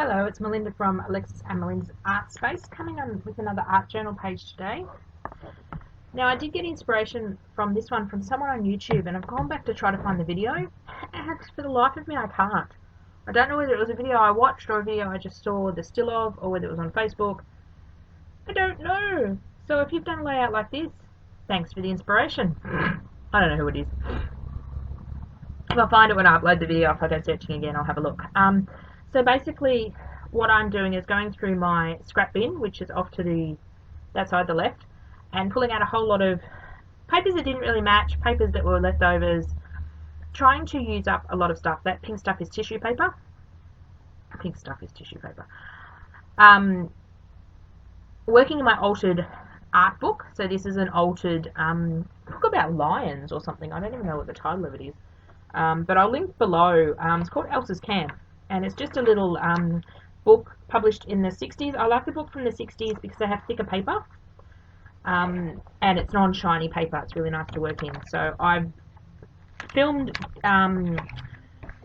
Hello, it's Melinda from Alexis and Melinda's Art Space, coming on with another art journal page today. Now, I did get inspiration from this one from someone on YouTube, and I've gone back to try to find the video, and for the life of me I can't. I don't know whether it was a video I watched or a video I just saw the still of, or whether it was on Facebook. I don't know. So if you've done a layout like this, thanks for the inspiration. I don't know who it is. If I find it when I upload the video, if I go searching again, I'll have a look. So basically, what I'm doing is going through my scrap bin, which is off to that side, the left, and pulling out a whole lot of papers that didn't really match, papers that were leftovers, trying to use up a lot of stuff. That pink stuff is tissue paper. Pink stuff is tissue paper. Working in my altered art book. So this is an altered book about lions or something. I don't even know what the title of it is. But I'll link below. It's called Elsa's Camp. And it's just a little book published in the 60s. I like the book from the 60s because they have thicker paper. And it's non-shiny paper. It's really nice to work in. So I've filmed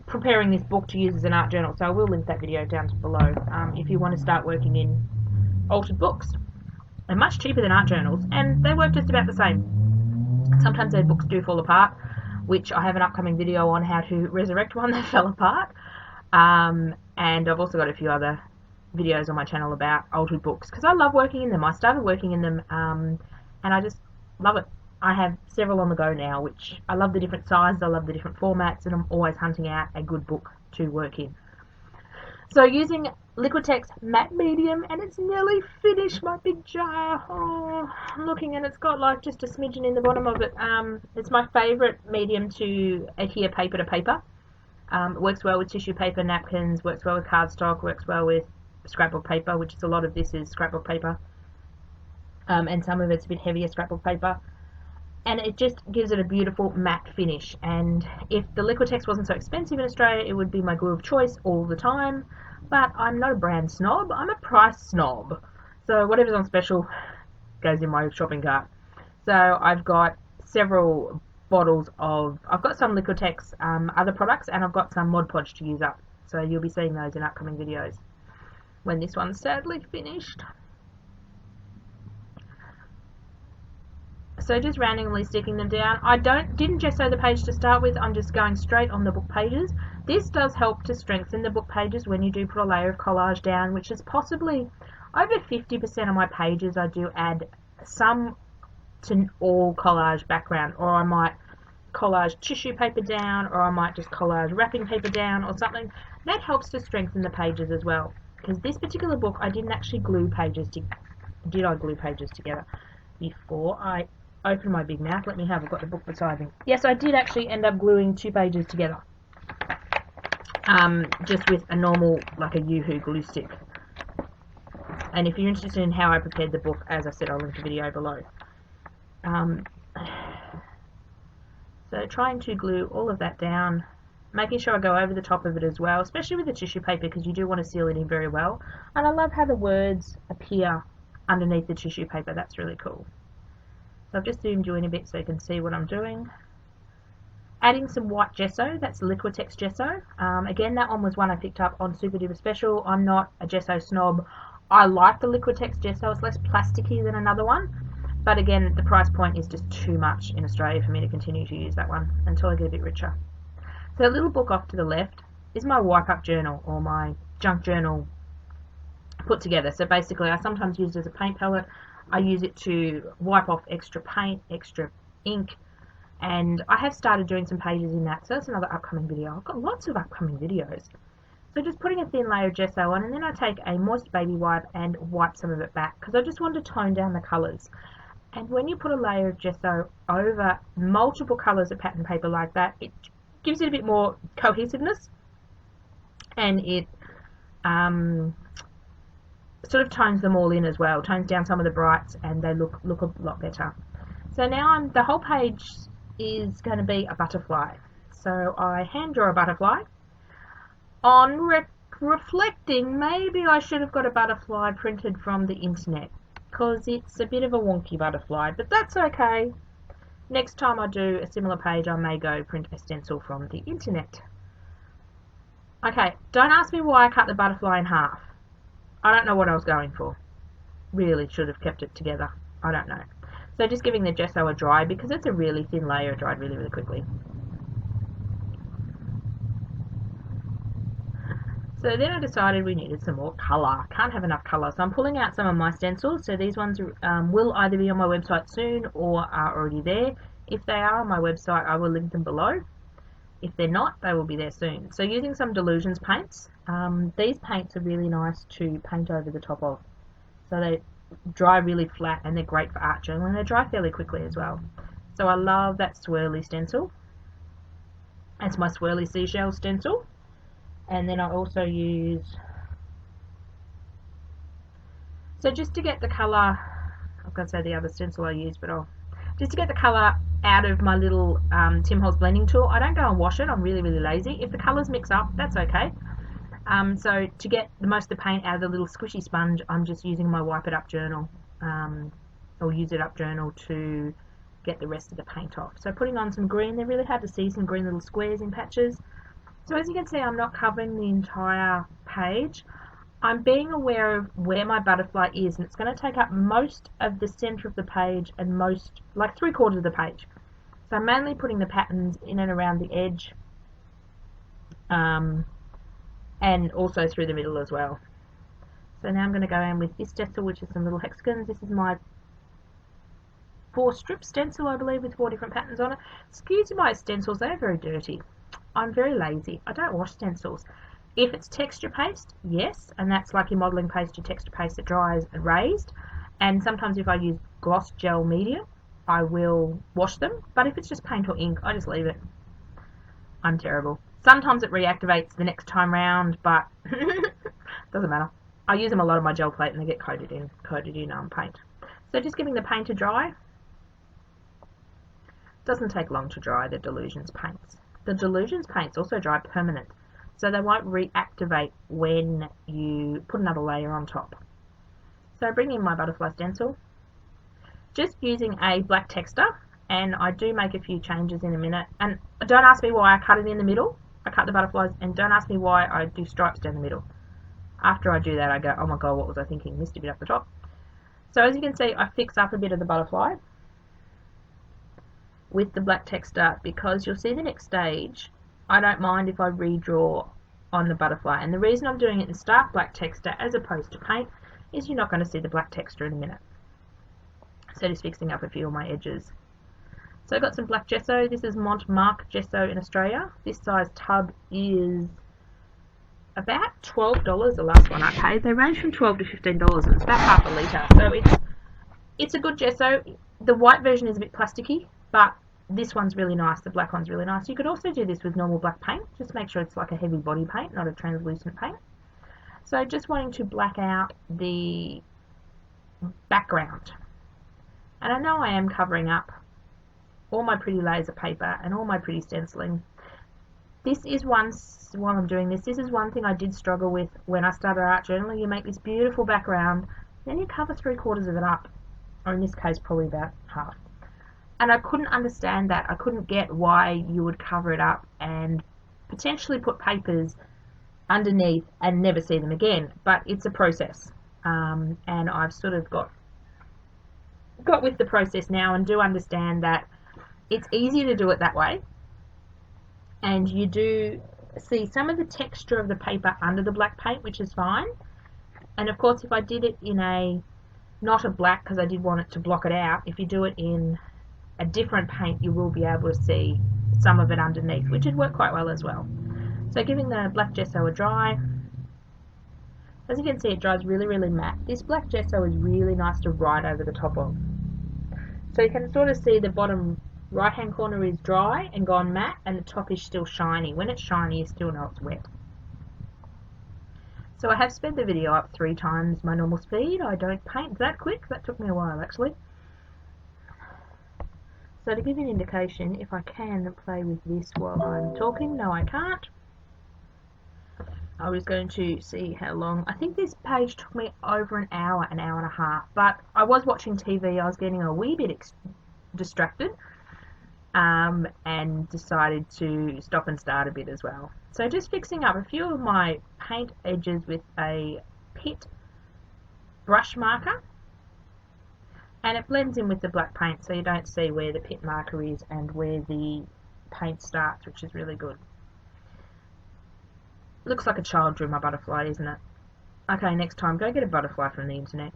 preparing this book to use as an art journal. So I will link that video down below if you want to start working in altered books. They're much cheaper than art journals. And they work just about the same. Sometimes their books do fall apart, which I have an upcoming video on how to resurrect one that fell apart. And I've also got a few other videos on my channel about altered books because I love working in them. I started working in them and I just love it. I have several on the go now, which I love the different sizes, I love the different formats, and I'm always hunting out a good book to work in. So using Liquitex matte medium, and it's nearly finished, my big jar. Oh, I'm looking and it's got like just a smidgen in the bottom of it. It's my favourite medium to adhere paper to paper. It works well with tissue paper, napkins, works well with cardstock, works well with scrapbook paper, which is a lot of this is scrapbook paper. And some of it's a bit heavier scrapbook paper. And it just gives it a beautiful matte finish. And if the Liquitex wasn't so expensive in Australia, it would be my glue of choice all the time. But I'm not a brand snob, I'm a price snob. So whatever's on special goes in my shopping cart. So I've got several bottles of, I've got some Liquitex other products, and I've got some Mod Podge to use up. So you'll be seeing those in upcoming videos when this one's sadly finished. So just randomly sticking them down. I didn't gesso the page to start with, I'm just going straight on the book pages. This does help to strengthen the book pages when you do put a layer of collage down, which is possibly over 50% of my pages. I do add some to all collage background, or I might collage tissue paper down, or I might just collage wrapping paper down or something. That helps to strengthen the pages as well, because this particular book I didn't actually glue pages together. Did I glue pages together before I open my big mouth? Let me have, I've got the book beside me. Yes, I did actually end up gluing 2 pages together. Just with a normal, like a Yoo-hoo glue stick. And if you're interested in how I prepared the book, as I said, I'll link the video below. So trying to glue all of that down, making sure I go over the top of it as well, especially with the tissue paper, because you do want to seal it in very well. And I love how the words appear underneath the tissue paper. That's really cool. So I've just zoomed you in a bit so you can see what I'm doing. Adding some white gesso, that's Liquitex gesso. Again, that one was one I picked up on Super Duper Special. I'm not a gesso snob. I like the Liquitex gesso, it's less plasticky than another one. But again, the price point is just too much in Australia for me to continue to use that one until I get a bit richer. So a little book off to the left is my wipe up journal, or my junk journal put together. So basically I sometimes use it as a paint palette. I use it to wipe off extra paint, extra ink, and I have started doing some pages in that, so that's another upcoming video. I've got lots of upcoming videos. So just putting a thin layer of gesso on, and then I take a moist baby wipe and wipe some of it back, because I just want to tone down the colours. And when you put a layer of gesso over multiple colours of pattern paper like that, it gives it a bit more cohesiveness, and it sort of tones them all in as well, tones down some of the brights, and they look a lot better. So now the whole page is going to be a butterfly. So I hand draw a butterfly. On reflecting, maybe I should have got a butterfly printed from the internet, because it's a bit of a wonky butterfly, but that's okay. Next time I do a similar page, I may go print a stencil from the internet. Okay, don't ask me why I cut the butterfly in half. I don't know what I was going for. Really should have kept it together. I don't know. So just giving the gesso a dry, because it's a really thin layer, it dried really, really quickly. So then I decided we needed some more colour. Can't have enough colour. So I'm pulling out some of my stencils. So these ones will either be on my website soon or are already there. If they are on my website, I will link them below. If they're not, they will be there soon. So using some Delusions paints. These paints are really nice to paint over the top of. So they dry really flat and they're great for art journaling. They dry fairly quickly as well. So I love that swirly stencil. That's my swirly seashell stencil. And then I also use, so just to get the colour, I was going to say the other stencil I use, but just to get the colour out of my little Tim Holtz blending tool, I don't go and wash it, I'm really, really lazy. If the colours mix up, that's okay. So to get the most of the paint out of the little squishy sponge, I'm just using my Wipe It Up journal, or Use It Up journal to get the rest of the paint off. So putting on some green, they're really hard to see, some green little squares in patches. So as you can see, I'm not covering the entire page. I'm being aware of where my butterfly is, and it's going to take up most of the center of the page and most, like 3/4 of the page. So I'm mainly putting the patterns in and around the edge, and also through the middle as well. So now I'm going to go in with this stencil, which is some little hexagons. This is my 4-strip stencil, I believe, with 4 different patterns on it. Excuse my stencils, they are very dirty. I'm very lazy. I don't wash stencils. If it's texture paste, yes, and that's like your modelling paste, your texture paste that dries and raised. And sometimes if I use gloss gel media, I will wash them. But if it's just paint or ink, I just leave it. I'm terrible. Sometimes it reactivates the next time round, but doesn't matter. I use them a lot on my gel plate and they get coated in paint. So just giving the paint a dry. Doesn't take long to dry the Delusions paints. The Delusions paints also dry permanent, so they won't reactivate when you put another layer on top. So I bring in my butterfly stencil, just using a black texture, and I do make a few changes in a minute. And don't ask me why I cut it in the middle. I cut the butterflies, and don't ask me why I do stripes down the middle. After I do that, I go, oh my god, what was I thinking? Missed a bit up the top. So as you can see, I fix up a bit of the butterfly with the black texture, because you'll see the next stage, I don't mind if I redraw on the butterfly. And the reason I'm doing it in stark black texture as opposed to paint is you're not going to see the black texture in a minute. So just fixing up a few of my edges. So I've got some black gesso. This is Montmark gesso in Australia. This size tub is about $12, the last one I paid. They range from $12 to $15 and it's about half a litre. So it's a good gesso. The white version is a bit plasticky, but this one's really nice. The black one's really nice. You could also do this with normal black paint. Just make sure it's like a heavy body paint, not a translucent paint. So just wanting to black out the background. And I know I am covering up all my pretty layers of paper and all my pretty stenciling. This is while I'm doing this is one thing I did struggle with when I started art journaling. You make this beautiful background, then you cover 3/4 of it up, or in this case probably about half. And I couldn't understand that. I couldn't get why you would cover it up and potentially put papers underneath and never see them again. But it's a process. And I've sort of got with the process now and do understand that it's easier to do it that way. And you do see some of the texture of the paper under the black paint, which is fine. And of course, if I did it in not a black, because I did want it to block it out, if you do it in a different paint, you will be able to see some of it underneath, which would work quite well as well. So giving the black gesso a dry. As you can see, it dries really, really matte. This black gesso is really nice to write over the top of. So you can sort of see the bottom right hand corner is dry and gone matte, and the top is still shiny. When it's shiny, you still know it's wet. So I have sped the video up 3 times my normal speed. I don't paint that quick. That took me a while actually. So to give you an indication, if I can play with this while I'm talking, no I can't. I was going to see how long. I think this page took me over an hour and a half, but I was watching TV, I was getting a wee bit distracted, and decided to stop and start a bit as well. So just fixing up a few of my paint edges with a Pitt brush marker, and it blends in with the black paint so you don't see where the Pitt marker is and where the paint starts, which is really good. Looks like a child drew my butterfly, isn't it? Okay, next time go get a butterfly from the internet.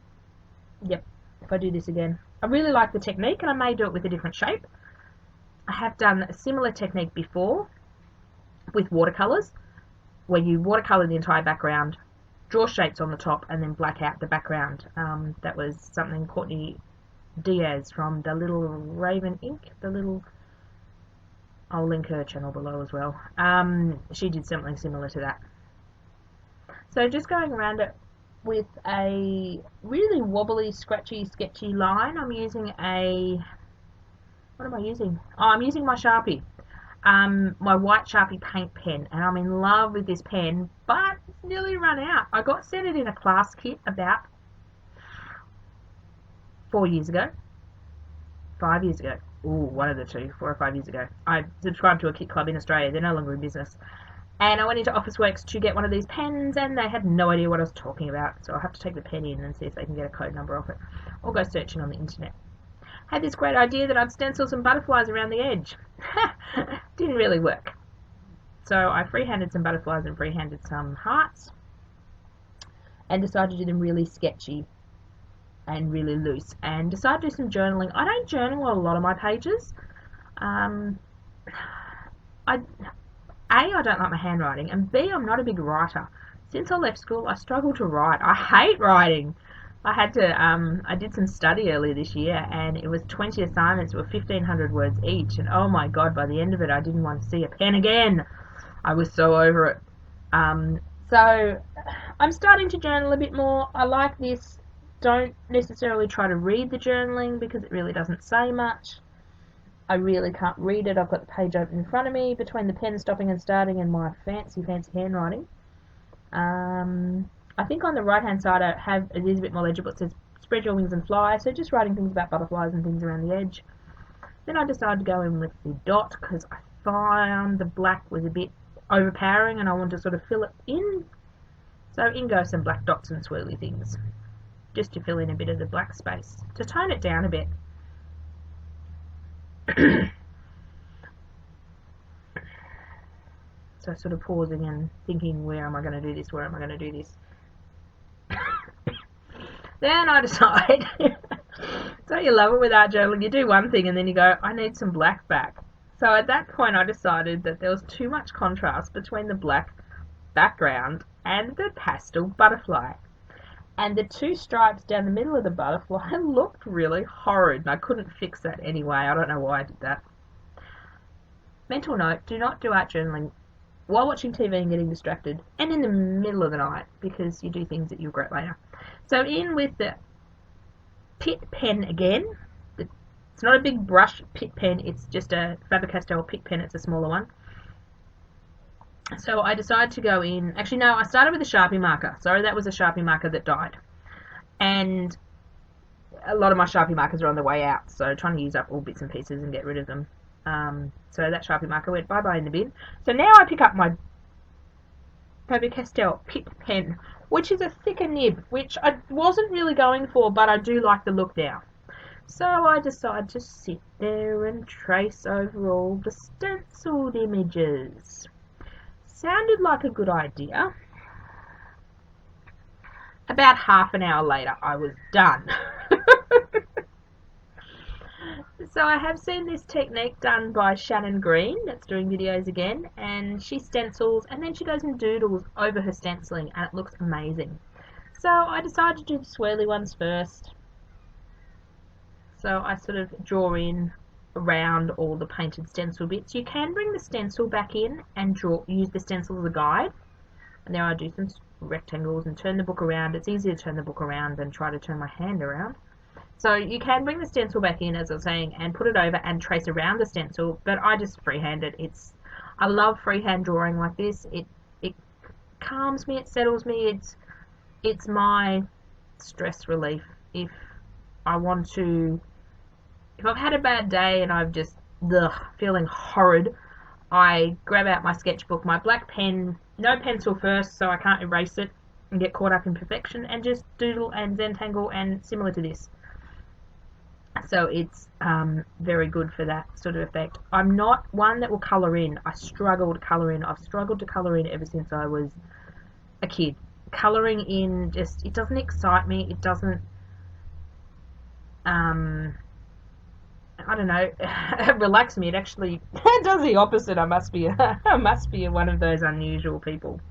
Yep, if I do this again. I really like the technique, and I may do it with a different shape. I have done a similar technique before with watercolours, where you watercolour the entire background, draw shapes on the top, and then black out the background. That was something Courtney Diaz from the Little Raven Ink, I'll link her channel below as well. She did something similar to that. So just going around it with a really wobbly, scratchy, sketchy line. I'm using what am I using? Oh, I'm using my Sharpie. My white Sharpie paint pen, and I'm in love with this pen, but it's nearly run out. I got sent it in a class kit about 4 years ago. 5 years ago. Ooh, one of the two, 4 or 5 years ago. I subscribed to a kit club in Australia. They're no longer in business. And I went into Officeworks to get one of these pens, and they had no idea what I was talking about. So I'll have to take the pen in and see if they can get a code number off it. Or go searching on the internet. Had this great idea that I'd stencil some butterflies around the edge. Didn't really work. So I freehanded some butterflies and freehanded some hearts. And decided to do them really sketchy and really loose, and decided to do some journaling. I don't journal on a lot of my pages. I don't like my handwriting, and B, I'm not a big writer. Since I left school, I struggle to write. I hate writing. I did some study earlier this year, and it was 20 assignments with 1,500 words each, and oh my god, by the end of it, I didn't want to see a pen again. I was so over it. So I'm starting to journal a bit more. I like this. Don't necessarily try to read the journaling because it really doesn't say much. I really can't read it. I've got the page open in front of me between the pen stopping and starting and my fancy handwriting. I think on the right hand side it is a bit more legible. It says spread your wings and fly, so just writing things about butterflies and things around the edge. Then I decided to go in with the dot because I found the black was a bit overpowering and I wanted to sort of fill it in. So in go some black dots and swirly things, just to fill in a bit of the black space, to tone it down a bit. So sort of pausing and thinking, where am I going to do this, where am I going to do this? Then I decide, don't you love it with art journaling? You do one thing and then you go, I need some black back. So at that point I decided that there was too much contrast between the black background and the pastel butterfly. And the two stripes down the middle of the butterfly looked really horrid, and I couldn't fix that anyway. I don't know why I did that. Mental note, do not do art journaling while watching TV and getting distracted, and in the middle of the night, because you do things that you'll regret later. So in with the Pitt pen again. It's not a big brush Pitt pen, it's just a Faber-Castell Pitt pen, it's a smaller one. So I decided to go in, actually no, I started with a Sharpie marker. Sorry, that was a Sharpie marker that died. And a lot of my Sharpie markers are on the way out, so trying to use up all bits and pieces and get rid of them. So that Sharpie marker went bye-bye in the bin. So now I pick up my Faber-Castell Pitt pen, which is a thicker nib, which I wasn't really going for, but I do like the look now. So I decided to sit there and trace over all the stenciled images. Sounded like a good idea. About half an hour later, I was done. So I have seen this technique done by Shannon Green, that's doing videos again, and she stencils and then she goes and doodles over her stenciling, and it looks amazing. So I decided to do the swirly ones first. So I sort of draw in around all the painted stencil bits. You can bring the stencil back in and use the stencil as a guide. And there I do some rectangles and turn the book around. It's easier to turn the book around than try to turn my hand around. So you can bring the stencil back in, as I was saying, and put it over and trace around the stencil, but I just freehand it. I love freehand drawing like this. It calms me, it settles me, it's my stress relief. If I've had a bad day and I'm just feeling horrid, I grab out my sketchbook, my black pen, no pencil first so I can't erase it and get caught up in perfection, and just doodle and Zentangle, and similar to this. So it's very good for that sort of effect. I'm not one that will colour in. I struggle to colour in. I've struggled to colour in ever since I was a kid. Colouring in just, it doesn't excite me. It doesn't, I don't know, relax me. It actually does the opposite. I must be one of those unusual people.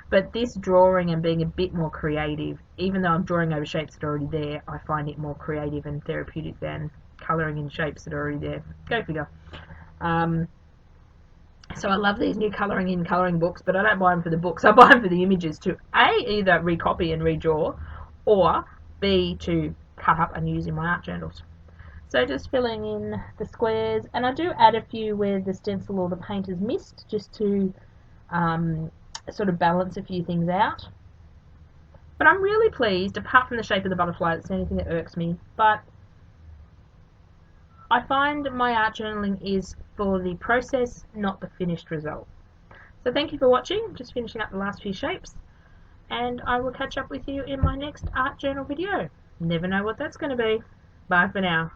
But this drawing and being a bit more creative, even though I'm drawing over shapes that are already there, I find it more creative and therapeutic than colouring in shapes that are already there. Go figure. So I love these new colouring in colouring books, but I don't buy them for the books. I buy them for the images to A, either recopy and redraw, or B, to cut up and use in my art journals. So just filling in the squares, and I do add a few where the stencil or the paint is missed, just to sort of balance a few things out. But I'm really pleased, apart from the shape of the butterfly, that's anything that irks me, but I find my art journaling is for the process, not the finished result. So thank you for watching, just finishing up the last few shapes, and I will catch up with you in my next art journal video. Never know what that's going to be. Bye for now.